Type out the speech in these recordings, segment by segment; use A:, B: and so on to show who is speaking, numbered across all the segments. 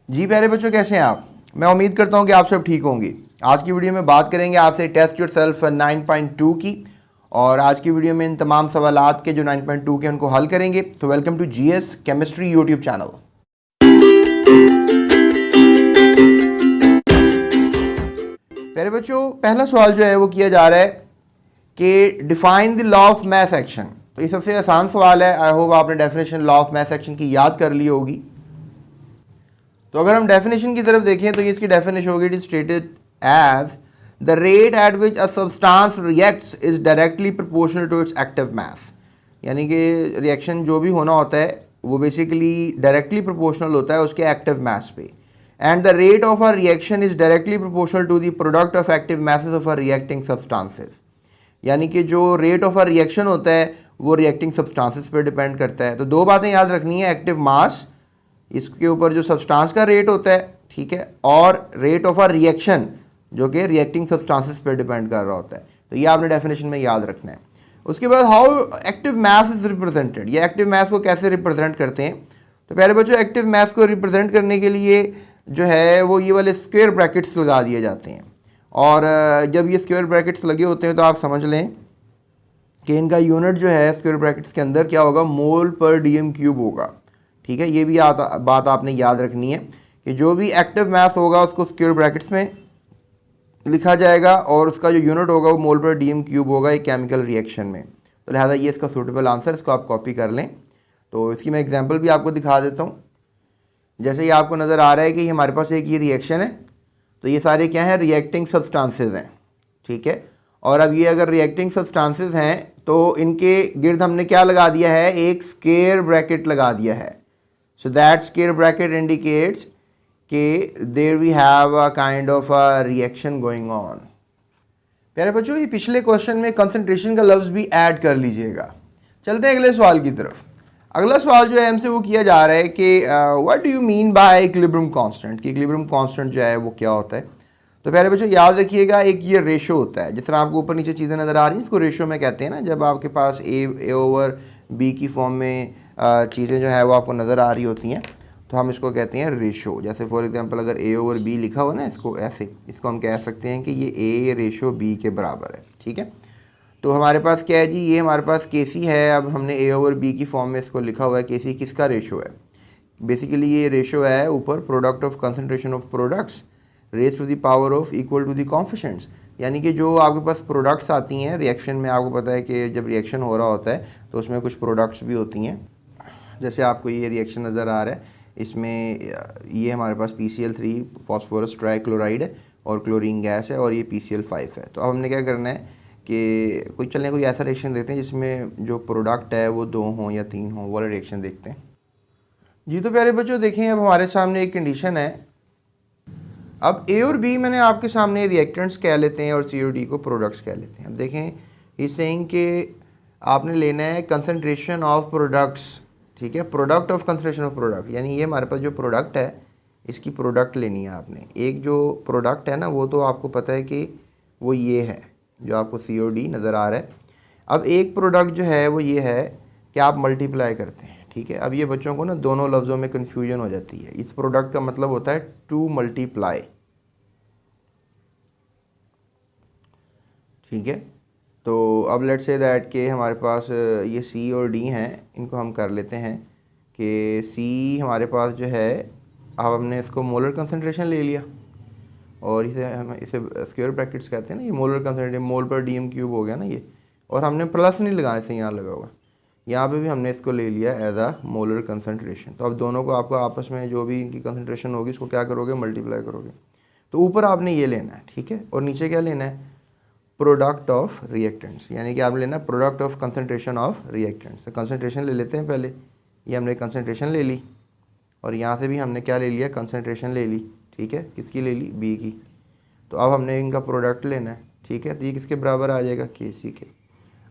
A: जी प्यारे बच्चों, कैसे हैं आप? मैं उम्मीद करता हूं कि आप सब ठीक होंगे। आज की वीडियो में बात करेंगे आपसे टेस्ट योरसेल्फ 9.2 की, और आज की वीडियो में इन तमाम सवालात के जो 9.2 के उनको हल करेंगे। तो welcome to GS chemistry YouTube channel. प्यारे बच्चों, पहला सवाल जो है वो किया जा रहा है कि define the law of mass action. तो ये सबसे आसान सवाल है। आई होप आपने definition law of mass action की याद कर ली होगी। तो अगर हम डेफिनेशन की तरफ देखें तो ये इसकी डेफिनेशन होगी, it is stated as the rate at which a substance reacts is directly proportional to its active mass. यानी कि रिएक्शन जो भी होना होता है वो बेसिकली डायरेक्टली प्रोपोर्शनल होता है उसके एक्टिव मास पे। And the rate of a reaction is directly proportional to the product of active masses of a reacting substances. यानी कि जो रेट ऑफ अ रिएक्शन होता है वो रिएक्टिंग सब्सटेंसेस पर डिपेंड करता है। तो दो बातें याद रखनी है, एक्टिव मास इसके ऊपर जो सब्सटेंस का रेट होता है, ठीक है, और रेट ऑफ अ रिएक्शन जो कि रिएक्टिंग सब्सटेंसेस पर डिपेंड कर रहा होता है। तो ये आपने डेफिनेशन में याद रखना है। उसके बाद how active mass is represented, ये एक्टिव मास को कैसे रिप्रेजेंट करते हैं। तो पहले बच्चों, एक्टिव मास को रिप्रेजेंट करने के लिए जो है वो ये वाले स्क्वायर ब्रैकेट्स लगा दिए जाते हैं। और जब ये स्क्वायर ब्रैकेट्स लगे होते हैं तो आप समझ लें कि इनका यूनिट जो है स्क्वायर ब्रैकेट्स के अंदर क्या होगा, मोल पर डीएम क्यूब होगा। ठीक है, ये भी बात आपने याद रखनी है कि जो भी एक्टिव मास होगा उसको स्क्वायर ब्रैकेट्स में लिखा जाएगा और उसका जो यूनिट होगा वो मोल पर डीएम क्यूब होगा एक केमिकल रिएक्शन में। तो लिहाजा ये इसका सूटेबल आंसर, इसको आप कॉपी कर लें। तो इसकी मैं एग्जांपल भी आपको दिखा देता हूँ। जैसे ये आपको नज़र आ रहा है कि हमारे पास एक ये रिएक्शन है, तो ये सारे क्या हैं, रिएक्टिंग सब्सटेंसेस हैं। ठीक है, और अब ये अगर रिएक्टिंग सब्सटेंसेस हैं तो इनके गिर्द हमने क्या लगा दिया है, एक स्क्वायर ब्रैकेट लगा दिया है। So that square bracket indicates कि there we have a kind of a reaction going on। प्यारे बच्चों, ये पिछले क्वेश्चन में कंसंट्रेशन का लफ्ज़ भी ऐड कर लीजिएगा। चलते हैं अगले सवाल की तरफ। अगला सवाल जो है हमसे वो किया जा रहा है कि what do you mean by equilibrium constant, कि इक्विलिब्रियम कांस्टेंट जो है वो क्या होता है। तो प्यारे बच्चों याद रखिएगा, एक ये रेशो होता है। जिस तरह आपको ऊपर नीचे चीज़ें नज़र आ रही हैं इसको रेशो में कहते हैं ना। जब आपके पास ए ओवर बी की फॉर्म में चीज़ें जो है वो आपको नज़र आ रही होती हैं तो हम इसको कहते हैं रेशो। जैसे फॉर एग्जांपल अगर ए ओवर बी लिखा हुआ ना, इसको ऐसे, इसको हम कह सकते हैं कि ये ए रेशो बी के बराबर है। ठीक है, तो हमारे पास क्या है जी, ये हमारे पास के सी है। अब हमने ए ओवर बी की फॉर्म में इसको लिखा हुआ है। के सी किसका रेशो है? बेसिकली ये रेशो है ऊपर product of concentration of products raise to the power of equal to the coefficients. यानी कि जो आपके पास प्रोडक्ट्स आती हैं रिएक्शन में, आपको पता है कि जब रिएक्शन हो रहा होता है तो उसमें कुछ प्रोडक्ट्स भी होती हैं। जैसे आपको ये रिएक्शन नज़र आ रहा है, इसमें ये हमारे पास PCl3 फॉस्फोरस ट्राइक्लोराइड है और क्लोरीन गैस है, और ये PCl5 है। तो अब हमने क्या करना है कि कोई ऐसा रिएक्शन देखते हैं जिसमें जो प्रोडक्ट है वो 2 हों या 3 हों, वो वाला रिएक्शन देखते हैं जी। तो प्यारे बच्चों देखें, अब हमारे सामने एक कंडीशन है। अब ए और बी मैंने आपके सामने रिएक्टेंट्स कह लेते हैं और सी और डी को प्रोडक्ट्स कह लेते हैं। अब देखें, इस सेइंग कि आपने लेना है कंसंट्रेशन ऑफ प्रोडक्ट्स। ठीक है, product of concentration of product, यानी ये हमारे पास जो प्रोडक्ट है इसकी प्रोडक्ट लेनी है आपने। एक जो प्रोडक्ट है ना वो तो आपको पता है कि वो ये है जो आपको सी और डी नज़र आ रहा है। अब एक प्रोडक्ट जो है वो ये है कि आप मल्टीप्लाई करते हैं। ठीक है, अब ये बच्चों को ना दोनों लफ्ज़ों में कन्फ्यूजन हो जाती है। इस प्रोडक्ट का मतलब होता है टू मल्टीप्लाई। ठीक है, तो अब लेट से दैट कि हमारे पास ये सी और डी हैं, इनको हम कर लेते हैं कि सी हमारे पास जो है, अब हमने इसको मोलर कंसंट्रेशन ले लिया और इसे स्क्वायर ब्रैकेट्स कहते हैं ना। ये मोलर कंसंट्रेशन, मोल पर डीएम क्यूब हो गया ना ये, और हमने प्लस नहीं लगाने से यहाँ लगा हुआ, यहाँ पे भी हमने इसको ले लिया एज आ मोलर कंसंट्रेशन। तो अब दोनों को आपको आपस में जो भी इनकी कंसंट्रेशन होगी इसको क्या करोगे, मल्टीप्लाई करोगे। तो ऊपर आपने ये लेना है, ठीक है, और नीचे क्या लेना है, प्रोडक्ट ऑफ रिएक्टेंट्स, यानी कि आपने लेना product of concentration of reactants. तो कंसंट्रेशन ले लेते हैं पहले। ये हमने कंसंट्रेशन ले ली और यहाँ से भी हमने क्या ले लिया, कंसंट्रेशन ले ली। ठीक है, किसकी ले ली, बी की। तो अब हमने इनका प्रोडक्ट लेना है। ठीक है, तो ये किसके बराबर आ जाएगा, के सी के।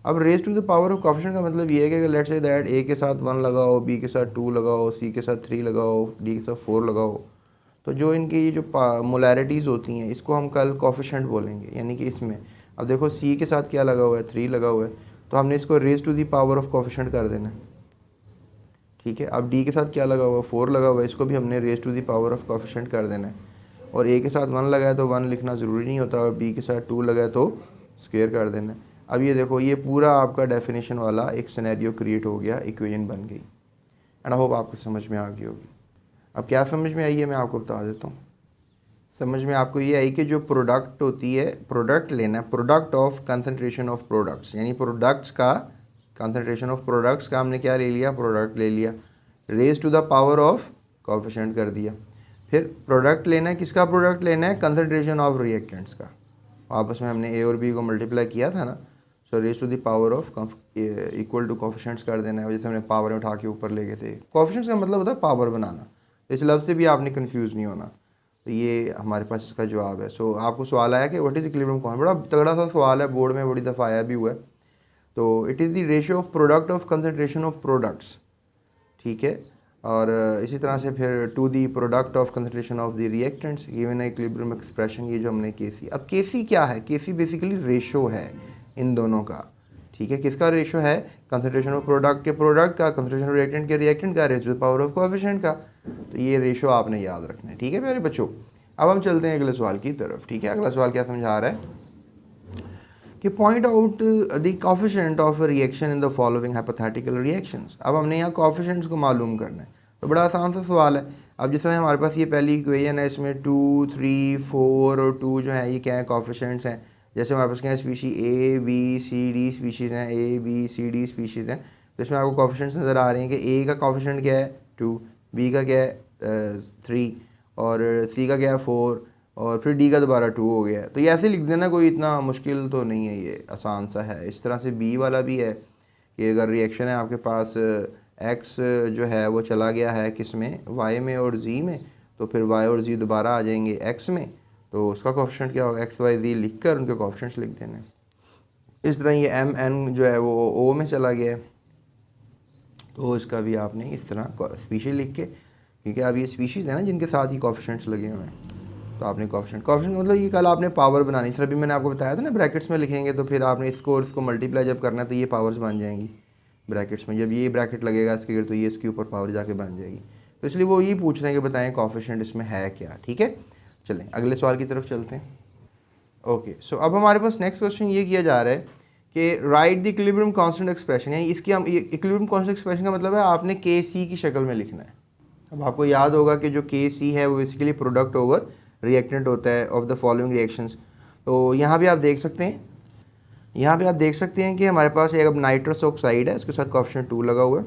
A: अब raise to the power of coefficient का मतलब ये है कि लेट्स से दैट ए के साथ 1 लगाओ, बी के साथ 2 लगाओ, सी के साथ 3 लगाओ, डी के साथ 4 लगाओ। तो जो इनकी जो मोलैरिटीज़ होती हैं इसको हम कल कोएफिशिएंट बोलेंगे। यानी कि इसमें अब देखो सी के साथ क्या लगा हुआ है, 3 लगा हुआ है, तो हमने इसको raise to the power of coefficient कर देना है। ठीक है। अब डी के साथ क्या लगा हुआ, 4 लगा हुआ है, इसको भी हमने raise to the power of coefficient कर देना है। और ए के साथ 1 लगा है तो 1 लिखना ज़रूरी नहीं होता, और बी के साथ 2 लगा है तो स्क्वायर कर देना है। अब ये देखो, ये पूरा आपका डेफिनेशन वाला एक सिनेरियो क्रिएट हो गया, इक्वेशन बन गई। एंड आई होप आपको समझ में आ गई होगी। अब क्या समझ में आई है मैं आपको बता देता हूँ। समझ में आपको ये आई कि जो प्रोडक्ट होती है, प्रोडक्ट लेना है, product of concentration of products, यानी प्रोडक्ट्स का कंसंट्रेशन ऑफ प्रोडक्ट्स का हमने क्या ले लिया, प्रोडक्ट ले लिया, raise to the power of coefficient कर दिया। फिर प्रोडक्ट लेना है, किसका प्रोडक्ट लेना है, कंसंट्रेशन ऑफ रिएक्टेंट्स का। आपस में हमने ए और बी को मल्टीप्लाई किया था ना, so raise to the power of equal to coefficients कर देना है। जैसे हमने पावर उठा के ऊपर ले गए थे, कोएफिशिएंट्स का मतलब होता है पावर बनाना। इस लफ्ज़ से भी आपने कंफ्यूज नहीं होना। तो ये हमारे पास इसका जवाब है। सो आपको सवाल आया कि व्हाट इज़ इक्विलिब्रियम कॉन्स्टेंट, बड़ा तगड़ा सा सवाल है, बोर्ड में बड़ी दफ़ा आया भी हुआ है। तो it is the ratio of product of concentration of products, ठीक है। और इसी तरह से फिर to the product of concentration of the reactants given equilibrium expression, ये जो हमने केसी। अब केसी क्या है, केसी बेसिकली रेशो है इन दोनों का, ठीक है। किसका रेशो है, कंसंट्रेशन ऑफ प्रोडक्ट के प्रोडक्ट का, कंसंट्रेशन ऑफ रिएक्टेंट के रिएक्टेंट का, raise to the power of coefficient का। तो ये रेशो आपने याद रखना है, ठीक है प्यारे बच्चों। अब हम चलते हैं अगले सवाल की तरफ, ठीक है। अगला सवाल क्या समझा रहा है कि point out the coefficient of reaction in the following hypothetical reactions. अब हमने यहाँ कोएफिशिएंट्स को मालूम करना है, तो बड़ा आसान सा सवाल है। अब जिस तरह हमारे पास ये पहली इक्वेशन है, इसमें 2, 3, 4 और 2 जो है ये क्या है, कोएफिशिएंट्स हैं। जैसे हमारे पास क्या है, species A B C D species हैं, A B C D species हैं। तो इसमें आपको कोएफिशिएंट्स नज़र आ रहे हैं कि ए का कोएफिशिएंट क्या है 2, बी का क्या है 3, और सी का क्या है 4, और फिर डी का दोबारा 2 हो गया है। तो ये ऐसे लिख देना, कोई इतना मुश्किल तो नहीं है, ये आसान सा है। इस तरह से बी वाला भी है कि अगर रिएक्शन है आपके पास एक्स जो है वो चला गया है किस में, वाई में और जी में, तो फिर वाई और जी दोबारा आ जाएंगे एक्स में, तो उसका कोएफिशिएंट क्या होगा, एक्स वाई जी लिख कर उनके कोएफिशिएंट्स लिख देने। इस तरह ये एम एन जो है वो ओ में चला गया है, तो इसका भी आपने इस तरह स्पीशीज़ लिख के, क्योंकि अब ये स्पीशीज़ है ना जिनके साथ ही कोएफिशिएंट्स लगे हुए हैं, तो आपने कोएफिशिएंट मतलब ये कल आपने पावर बनानी। इस तरह भी मैंने आपको बताया था ना, ब्रैकेट्स में लिखेंगे तो फिर आपने इसको और इसको मल्टीप्लाई जब करना है तो ये पावर्स बन जाएंगी ब्रैकेट्स में। जब ये ब्रैकेट लगेगा इसके तो ये इसके ऊपर पावर जाके बन जाएगी। तो इसलिए वो ये पूछ रहे हैं कि बताएं कोएफिशिएंट इसमें है क्या, ठीक है। चलें अगले सवाल की तरफ चलते हैं। ओके, सो अब हमारे पास नेक्स्ट क्वेश्चन ये किया जा रहा है कि right the equilibrium constant expression, यानी इसकी हम इक्विलिब्रियम कांस्टेंट एक्सप्रेशन का मतलब है आपने के सी की शक्ल में लिखना है। अब आपको याद होगा कि जो के सी है वो बेसिकली प्रोडक्ट ओवर रिएक्टेंट होता है ऑफ द फॉलोइंग रिएक्शंस। तो यहाँ भी आप देख सकते हैं, यहाँ पे आप देख सकते हैं कि हमारे पास एक अब नाइट्रस ऑक्साइड है, उसके साथ कोएफिशिएंट 2 लगा हुआ है,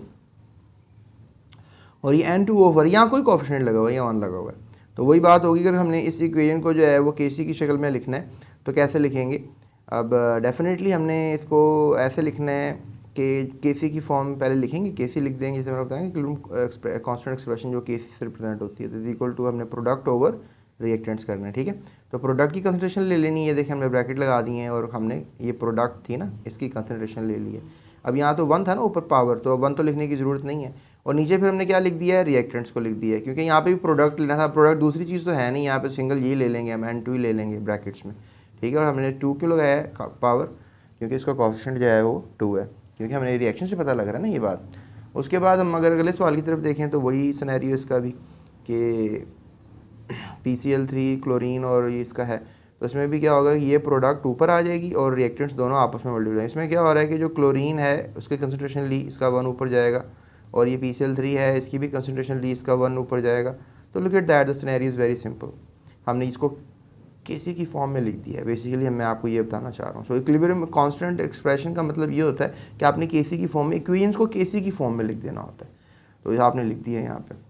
A: और ये N2 ओवर, यहाँ कोई कोएफिशिएंट लगा हुआ है, यहाँ 1 लगा हुआ है। तो वही बात होगी, अगर हमने इस इक्वेशन को जो है वो केसी की शक्ल में लिखना है तो कैसे लिखेंगे। अब डेफिनेटली हमने इसको ऐसे लिखना है कि केसी की फॉर्म पहले लिखेंगे, केसी लिख देंगे, जैसे मैंने बताया कांस्टेंट एक्सप्रेशन जो केसी से रिप्रेजेंट होती है, तो इक्वल टू हमने प्रोडक्ट ओवर रिएक्टेंट्स करना है, ठीक है। तो प्रोडक्ट की कंसंट्रेशन ले लेनी है, देखें हमने ब्रैकेट लगा दी है और हमने ये प्रोडक्ट थी ना इसकी कंसंट्रेशन ले ली है। अब यहाँ तो 1 था ना ऊपर पावर, तो 1 तो लिखने की ज़रूरत नहीं है, और नीचे फिर हमने क्या लिख दिया है, रिएक्टेंट्स को लिख दिया है, क्योंकि यहाँ पे भी प्रोडक्ट लेना था। प्रोडक्ट दूसरी चीज़ तो है नहीं, यहाँ पे सिंगल ये ले लेंगे हम, N2 ही ले लेंगे ब्रैकेट्स में, ठीक है। और हमने 2 क्यों लगाया है पावर, क्योंकि इसका कोएफिशिएंट जो है वो 2 है, क्योंकि हमें रिएक्शन से पता लग रहा है ना ये बात। उसके बाद हम अगर अगले सवाल की तरफ देखें तो वही सिनेरियो इसका भी कि PCl3 क्लोरीन और ये इसका है, तो इसमें भी क्या होगा, ये प्रोडक्ट ऊपर आ जाएगी और रिएक्टेंट्स दोनों आपस में मल्टीप्लाई। इसमें क्या हो रहा है कि जो क्लोरीन है उसकी कंसंट्रेशन ली, इसका 1 ऊपर जाएगा, और ये PCl3 है इसकी भी कंसंट्रेशन ली, इसका 1 ऊपर जाएगा। तो look at that, the scenario is very simple. हमने इसको केसी की फॉर्म में लिख दिया है, बेसिकली मैं आपको ये बताना चाह रहा हूँ। सो इक्विलिब्रियम कांस्टेंट एक्सप्रेशन का मतलब ये होता है कि आपने केसी की फॉर्म में इक्वेशंस को केसी की फॉर्म में लिख देना होता है, तो ये आपने लिख दिया है यहाँ पे।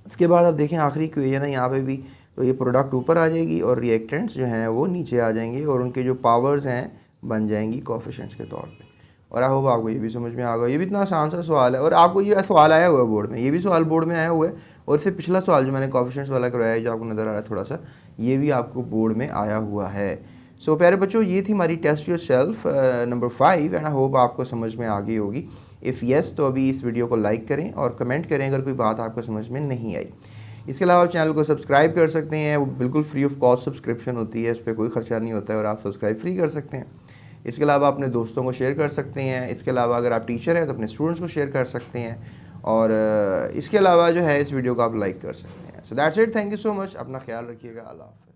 A: इसके बाद आप देखें आखिरी इक्वेशन है यहाँ पे भी, तो ये प्रोडक्ट ऊपर आ जाएगी और रिएक्टेंट्स जो हैं वो नीचे आ जाएंगे, और उनके जो पावर्स हैं बन जाएंगी कोएफिशिएंट्स के तौर पे। और आई होप आपको ये भी समझ में आ गया। ये भी इतना आसान सा सवाल है, और आपको ये सवाल आया हुआ है बोर्ड में, ये भी सवाल बोर्ड में आया हुआ है, और इससे पिछला सवाल जो मैंने कोएफिशिएंट्स वाला करवाया है जो आपको नज़र आ रहा है थोड़ा सा, ये भी आपको बोर्ड में आया हुआ है। सो प्यारे बच्चों, ये थी हमारी test yourself number 5, and I hope आपको समझ में आ गई होगी। इफ़ येस तो अभी इस वीडियो को लाइक करें और कमेंट करें अगर कोई बात आपको समझ में नहीं आई। इसके अलावा आप चैनल को सब्सक्राइब कर सकते हैं, वो बिल्कुल फ्री ऑफ कॉस्ट सब्सक्रिप्शन होती है, इस पर कोई खर्चा नहीं होता है और आप सब्सक्राइब फ्री कर सकते हैं। इसके अलावा अपने दोस्तों को शेयर कर सकते हैं। इसके अलावा अगर आप टीचर हैं तो अपने स्टूडेंट्स को शेयर कर सकते हैं। और इसके अलावा जो है इस वीडियो को आप लाइक कर सकते हैं। So that's it, thank you so much, अपना ख्याल रखिएगा, अल्लाह हाफ़िज़।